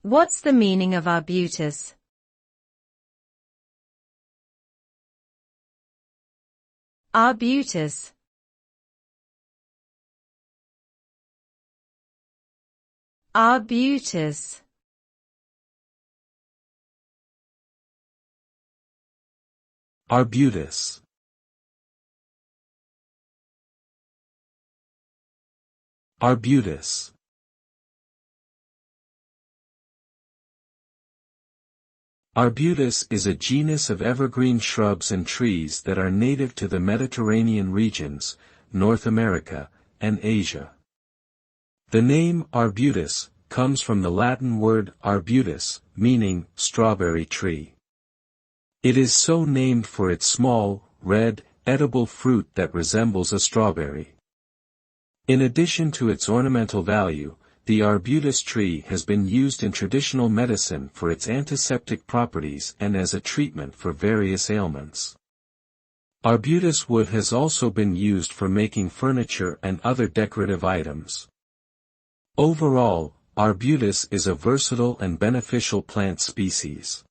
What's the meaning of arbutus? Arbutus. Arbutus. Arbutus. Arbutus. Arbutus is a genus of evergreen shrubs and trees that are native to the Mediterranean regions, North America, and Asia. The name arbutus comes from the Latin word arbutus, meaning strawberry tree. It is so named for its small, red, edible fruit that resembles a strawberry. In addition to its ornamental value, the arbutus tree has been used in traditional medicine for its antiseptic properties and as a treatment for various ailments. Arbutus wood has also been used for making furniture and other decorative items. Overall, arbutus is a versatile and beneficial plant species.